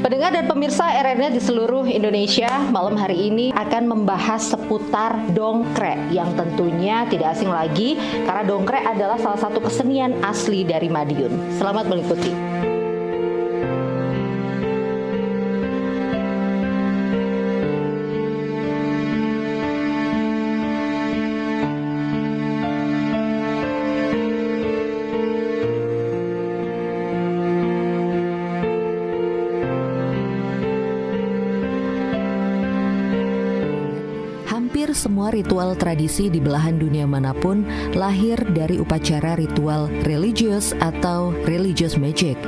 Pendengar dan pemirsa RRNet di seluruh Indonesia, malam hari ini akan membahas seputar dongkrek yang tentunya tidak asing lagi karena dongkrek adalah salah satu kesenian asli dari Madiun. Selamat mengikuti. Hampir semua ritual tradisi di belahan dunia manapun lahir dari upacara ritual religius atau religious magic.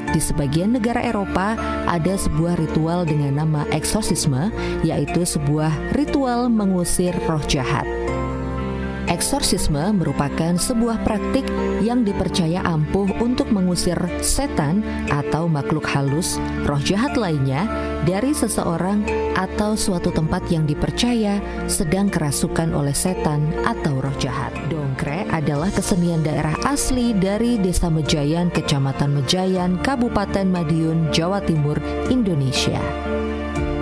Di sebagian negara Eropa ada sebuah ritual dengan nama eksorsisme, yaitu sebuah ritual mengusir roh jahat. Eksorsisme merupakan sebuah praktik yang dipercaya ampuh untuk mengusir setan atau makhluk halus, roh jahat lainnya dari seseorang atau suatu tempat yang dipercaya sedang kerasukan oleh setan atau roh jahat. Dongkrek adalah kesenian daerah asli dari Desa Mejayan, Kecamatan Mejayan, Kabupaten Madiun, Jawa Timur, Indonesia.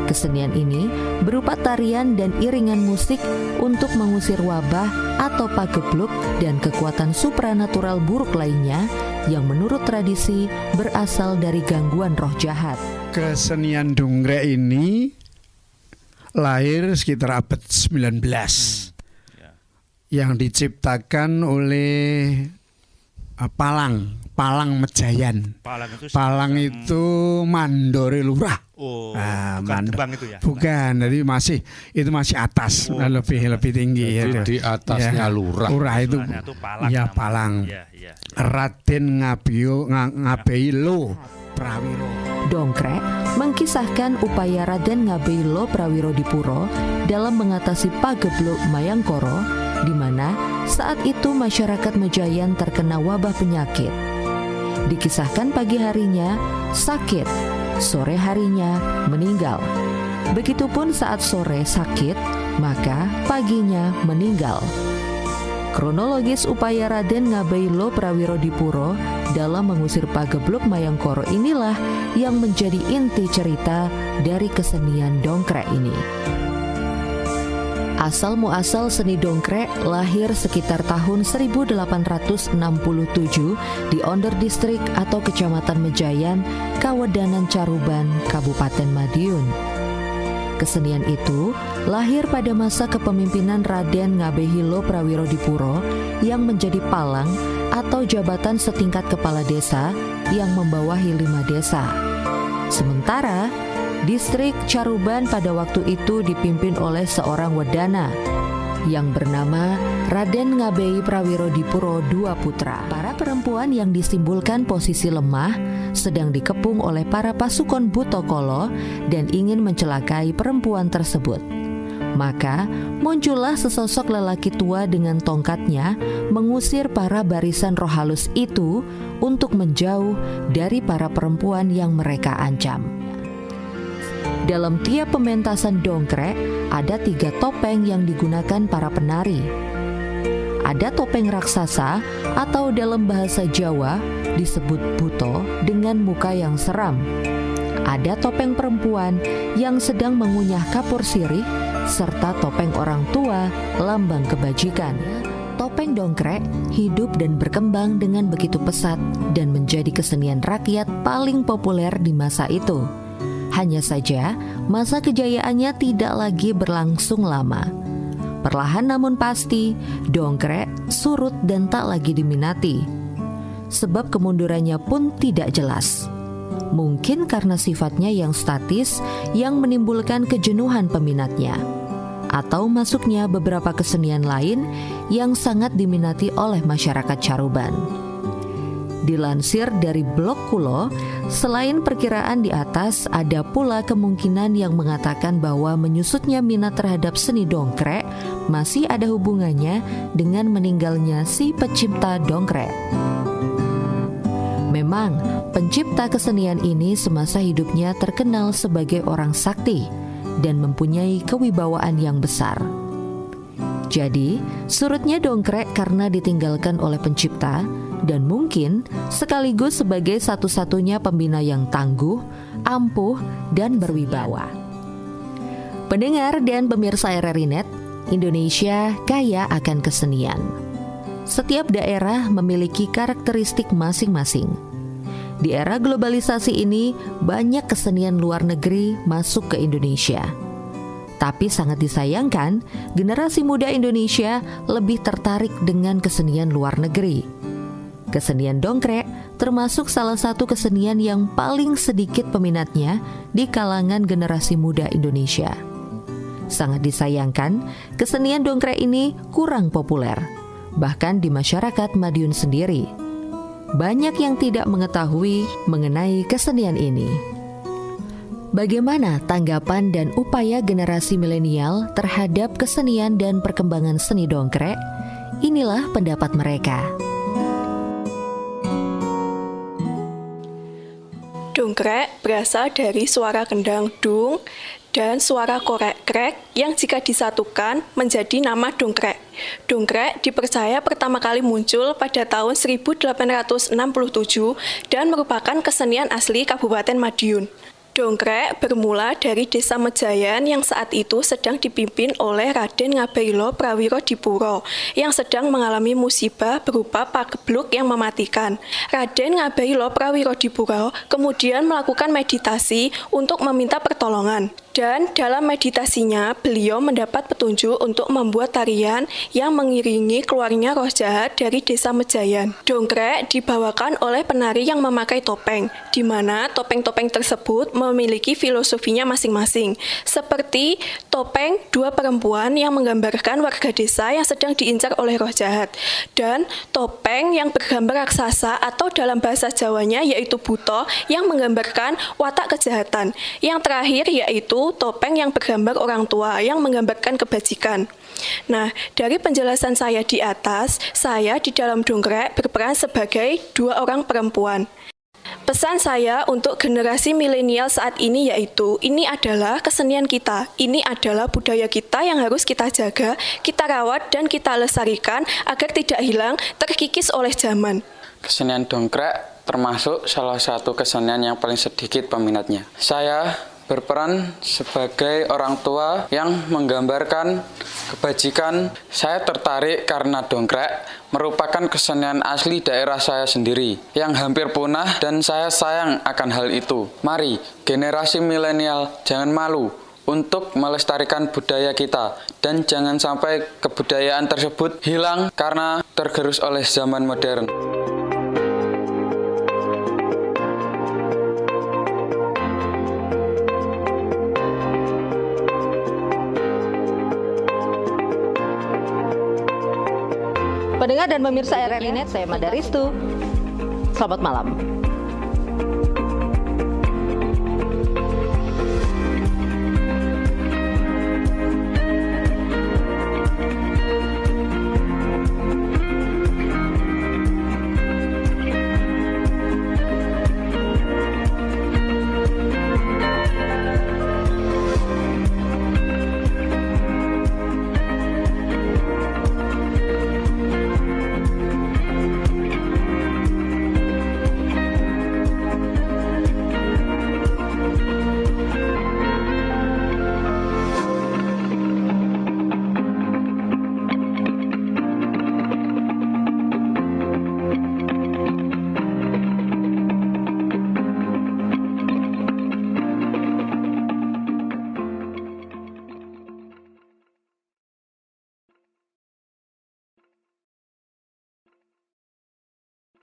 Kesenian ini berupa tarian dan iringan musik untuk mengusir wabah atau pagebluk dan kekuatan supranatural buruk lainnya yang menurut tradisi berasal dari gangguan roh jahat. Kesenian dongkrek ini lahir sekitar abad 19 yang diciptakan oleh Palang Mejayan. Palang itu Mandore Lurah. Oh, bukan Debang itu ya? Bukan, jadi masih atas, lebih tinggi. Jadi di atasnya Lurah. Lurah itu, Palang. ya Palang. Ya. Raden Ngabeilo Prawiro. Dongkrek mengkisahkan upaya Raden Ngabeilo Prawiro Dipuro dalam mengatasi pagebluk Mayangkara, di mana saat itu masyarakat Mejayan terkena wabah penyakit. Dikisahkan pagi harinya sakit, sore harinya meninggal. Begitupun saat sore sakit, maka paginya meninggal. Kronologis upaya Raden Ngabeilo Prawiro Dipuro dalam mengusir pagebluk Mayangkara inilah yang menjadi inti cerita dari kesenian dongkrek ini. Asal muasal seni dongkrek lahir sekitar tahun 1867 di Onder Distrik atau Kecamatan Mejayan, Kawedanan Caruban, Kabupaten Madiun. Kesenian itu lahir pada masa kepemimpinan Raden Ngabeilo Prawiro Dipuro yang menjadi palang atau jabatan setingkat kepala desa yang membawahi 5 desa. Sementara Distrik Caruban pada waktu itu dipimpin oleh seorang wedana yang bernama Raden Ngabei Prawiro Dipuro dua putra. Para perempuan yang disimbolkan posisi lemah sedang dikepung oleh para pasukan Butokolo dan ingin mencelakai perempuan tersebut. Maka muncullah sesosok lelaki tua dengan tongkatnya mengusir para barisan roh halus itu untuk menjauh dari para perempuan yang mereka ancam. Dalam tiap pementasan dongkrek, ada 3 topeng yang digunakan para penari. Ada topeng raksasa atau dalam bahasa Jawa disebut buto dengan muka yang seram. Ada topeng perempuan yang sedang mengunyah kapur sirih, serta topeng orang tua lambang kebajikan. Topeng dongkrek hidup dan berkembang dengan begitu pesat dan menjadi kesenian rakyat paling populer di masa itu. Hanya saja, masa kejayaannya tidak lagi berlangsung lama. Perlahan namun pasti, dongkrek surut dan tak lagi diminati. Sebab kemundurannya pun tidak jelas. Mungkin karena sifatnya yang statis yang menimbulkan kejenuhan peminatnya. Atau masuknya beberapa kesenian lain yang sangat diminati oleh masyarakat Caruban. Dilansir dari blog Kulo, selain perkiraan di atas, ada pula kemungkinan yang mengatakan bahwa menyusutnya minat terhadap seni dongkrek masih ada hubungannya dengan meninggalnya si pencipta dongkrek. Memang, pencipta kesenian ini semasa hidupnya terkenal sebagai orang sakti dan mempunyai kewibawaan yang besar. Jadi, surutnya dongkrek karena ditinggalkan oleh pencipta dan mungkin sekaligus sebagai satu-satunya pembina yang tangguh ampuh, dan berwibawa. Pendengar dan pemirsa RRI Net, Indonesia kaya akan kesenian. Setiap daerah memiliki karakteristik masing-masing. Di era globalisasi ini, banyak kesenian luar negeri masuk ke Indonesia. Tapi sangat disayangkan, generasi muda Indonesia lebih tertarik dengan kesenian luar negeri. Kesenian dongkrek termasuk salah satu kesenian yang paling sedikit peminatnya di kalangan generasi muda Indonesia. Sangat disayangkan, kesenian dongkrek ini kurang populer, bahkan di masyarakat Madiun sendiri. Banyak yang tidak mengetahui mengenai kesenian ini. Bagaimana tanggapan dan upaya generasi milenial terhadap kesenian dan perkembangan seni dongkrek? Inilah pendapat mereka. Dongkrek berasal dari suara kendang dung dan suara korek krek yang jika disatukan menjadi nama dongkrek. Dongkrek dipercaya pertama kali muncul pada tahun 1867 dan merupakan kesenian asli Kabupaten Madiun. Dongkrek bermula dari Desa Mejayan yang saat itu sedang dipimpin oleh Raden Ngabaila Prawiro Dipuro yang sedang mengalami musibah berupa pagebluk yang mematikan. Raden Ngabaila Prawiro Dipuro kemudian melakukan meditasi untuk meminta pertolongan. Dan dalam meditasinya, beliau mendapat petunjuk untuk membuat tarian yang mengiringi keluarnya roh jahat dari Desa Mejayan. Dongkrek dibawakan oleh penari yang memakai topeng, di mana topeng-topeng tersebut memiliki filosofinya masing-masing. Seperti topeng dua perempuan yang menggambarkan warga desa yang sedang diincar oleh roh jahat. Dan topeng yang bergambar raksasa atau dalam bahasa Jawanya yaitu buto yang menggambarkan watak kejahatan. Yang terakhir yaitu topeng yang bergambar orang tua yang menggambarkan kebajikan. Nah, dari penjelasan saya di atas, saya di dalam dongkrek berperan sebagai dua orang perempuan. Pesan saya untuk generasi milenial saat ini yaitu, ini adalah kesenian kita, ini adalah budaya kita yang harus kita jaga, kita rawat dan kita lestarikan agar tidak hilang, terkikis oleh zaman. Kesenian dongkrek termasuk salah satu kesenian yang paling sedikit peminatnya. Saya berperan sebagai orang tua yang menggambarkan kebajikan. Saya tertarik karena dongkrek merupakan kesenian asli daerah saya sendiri yang hampir punah dan saya sayang akan hal itu. Mari, generasi milenial jangan malu untuk melestarikan budaya kita dan jangan sampai kebudayaan tersebut hilang karena tergerus oleh zaman modern. Pendengar dan pemirsa RRI Net, saya Mada Ristu. Selamat malam.